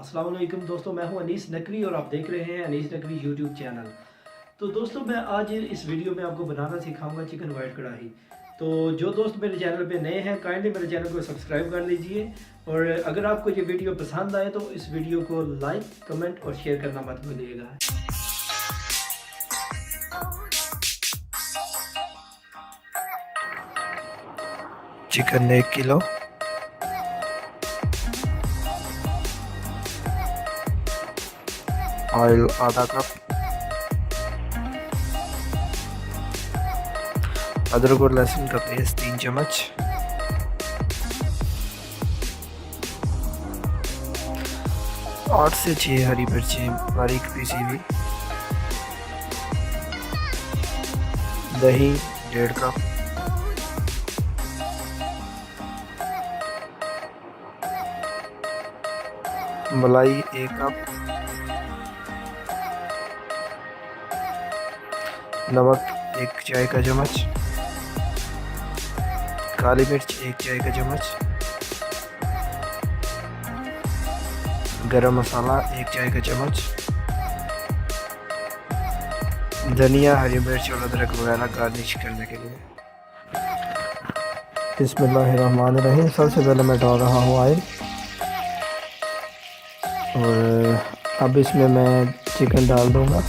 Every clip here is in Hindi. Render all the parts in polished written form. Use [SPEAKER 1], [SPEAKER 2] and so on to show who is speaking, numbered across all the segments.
[SPEAKER 1] अस्सलाम वालेकुम दोस्तों, मैं हूं अनीस नकवी और आप देख रहे हैं अनीस नकवी यूट्यूब चैनल। तो दोस्तों मैं आज इस वीडियो में आपको बनाना सिखाऊंगा चिकन वाइट कढ़ाई। तो जो दोस्त मेरे चैनल पे नए हैं काइंडली मेरे चैनल को सब्सक्राइब कर लीजिए, और अगर आपको ये वीडियो पसंद आए तो इस वीडियो को लाइक, कमेंट और शेयर करना मत भूलिएगा।
[SPEAKER 2] चिकन 1 किलो, ऑयल आधा कप, अदरक और लहसुन का पेस्ट 3 चम्मच, आठ से 6 हरी मिर्चें बारीक पीसी हुई, दही 1.5 कप, मलाई 1 कप, नमक 1 चाय का चम्मच, काली मिर्च 1 चाय का चम्मच, गरम मसाला 1 चाय का चम्मच, धनिया, हरी मिर्च और अदरक वगैरह गार्निश करने के लिए। बिस्मिल्लाहिर्रहमानिर्रहीम। सबसे पहले मैं डाल रहा हूँ ऑयल, और अब इसमें मैं चिकन डाल दूँगा।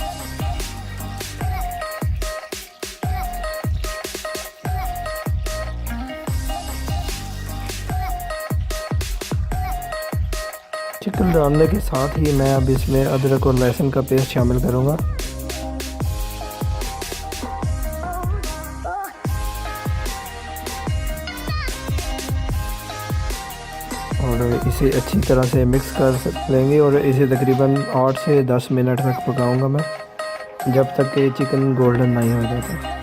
[SPEAKER 2] चिकन डालने के साथ ही मैं अब इसमें अदरक और लहसुन का पेस्ट शामिल करूँगा, और इसे अच्छी तरह से मिक्स कर लेंगे और इसे तकरीबन 8 से 10 मिनट तक पकाऊंगा मैं, जब तक कि चिकन गोल्डन नहीं हो जाता।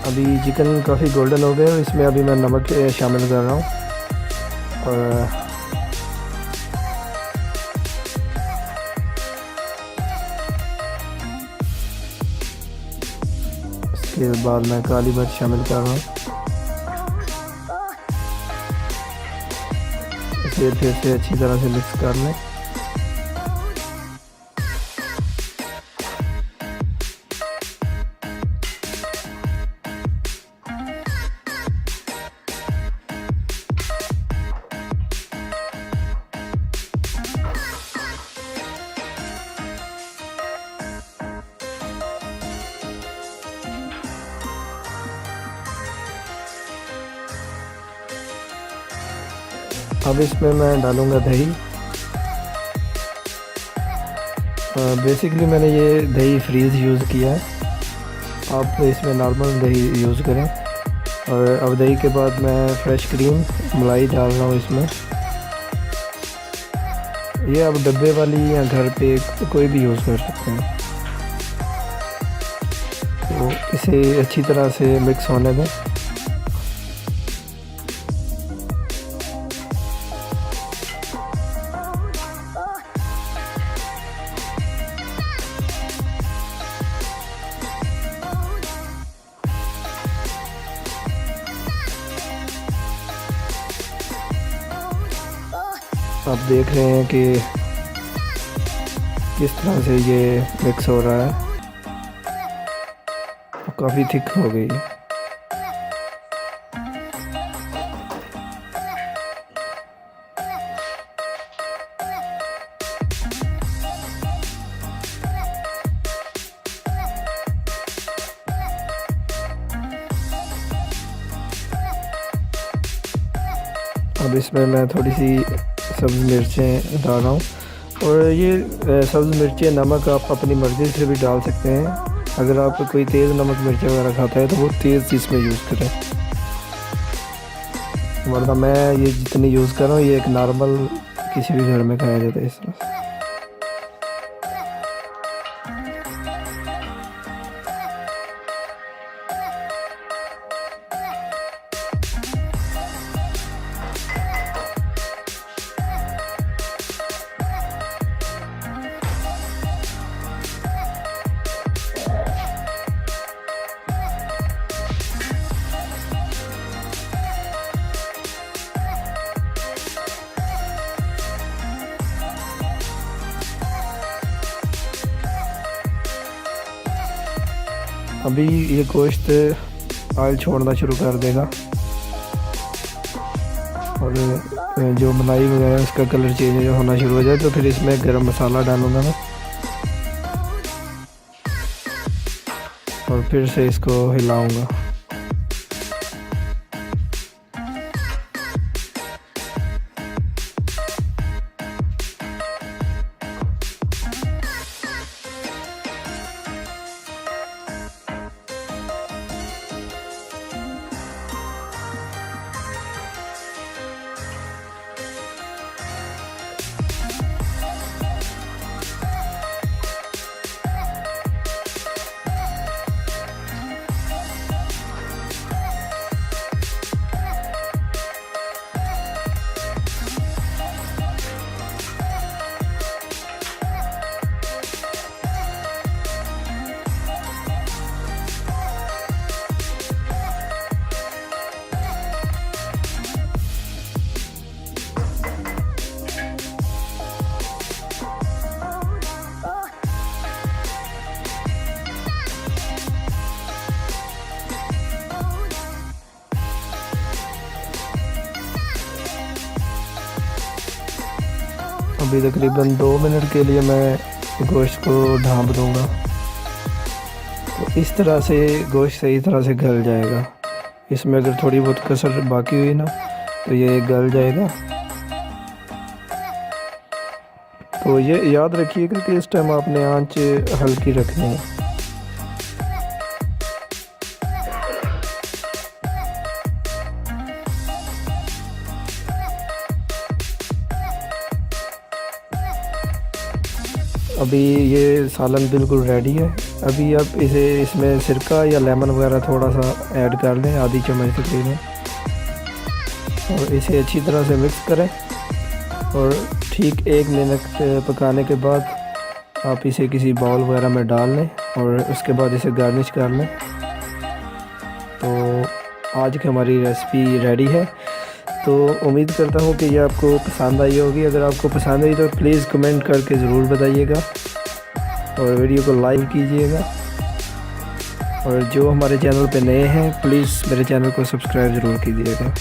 [SPEAKER 2] अभी चिकन काफ़ी गोल्डन हो गया, इसमें अभी मैं नमक शामिल कर रहा हूँ, और इसके बाद मैं काली मिर्च शामिल कर रहा हूँ। इसे फिर से अच्छी तरह से मिक्स कर लें। अब इसमें मैं डालूँगा दही। बेसिकली मैंने ये दही फ्रीज़ यूज़ किया है, आप इसमें नॉर्मल दही यूज़ करें। और अब दही के बाद मैं फ्रेश क्रीम मलाई डाल रहा हूँ इसमें। ये आप डब्बे वाली या घर पे कोई भी यूज़ कर सकते हैं। तो इसे अच्छी तरह से मिक्स होने दें। आप देख रहे हैं कि किस तरह से ये मिक्स हो रहा है, काफ़ी थिक हो गई है। अब इसमें मैं थोड़ी सी सब्ज़ मिर्चें डाल रहा हूँ, और ये सब्ज़ मिर्चें नमक आप अपनी मर्ज़ी से भी डाल सकते हैं। अगर आप कोई तेज़ नमक मिर्चें वगैरह खाता है तो वो तेज़ इसमें यूज़ करें, वरना मैं ये जितनी यूज़ कर रहा हूँ ये एक नॉर्मल किसी भी घर में खाया जाता है इस तरह से। अभी ये गोश्त ऑयल छोड़ना शुरू कर देगा और जो मलाई वगैरह उसका कलर चेंज होना शुरू हो जाए तो फिर इसमें गरम मसाला डालूँगा मैं और फिर से इसको हिलाऊंगा। अभी तकरीबन 2 मिनट के लिए मैं गोश्त को ढाँप दूँगा। तो इस तरह से गोश्त सही तरह से गल जाएगा। इसमें अगर थोड़ी बहुत कसर बाकी हुई ना तो ये गल जाएगा। तो ये याद रखिएगा कि इस टाइम आपने आंच हल्की रखनी है। अभी ये सालन बिल्कुल रेडी है। अभी आप इसमें सिरका या लेमन वगैरह थोड़ा सा ऐड कर लें, आधी चम्मच तकरीबन, और इसे अच्छी तरह से मिक्स करें और ठीक 1 मिनट पकाने के बाद आप इसे किसी बाउल वगैरह में डाल लें और उसके बाद इसे गार्निश कर लें। तो आज की हमारी रेसिपी रेडी है। तो उम्मीद करता हूँ कि ये आपको पसंद आई होगी। अगर आपको पसंद आई तो प्लीज़ कमेंट करके ज़रूर बताइएगा और वीडियो को लाइक कीजिएगा। और जो हमारे चैनल पे नए हैं प्लीज़ मेरे चैनल को सब्सक्राइब ज़रूर कीजिएगा।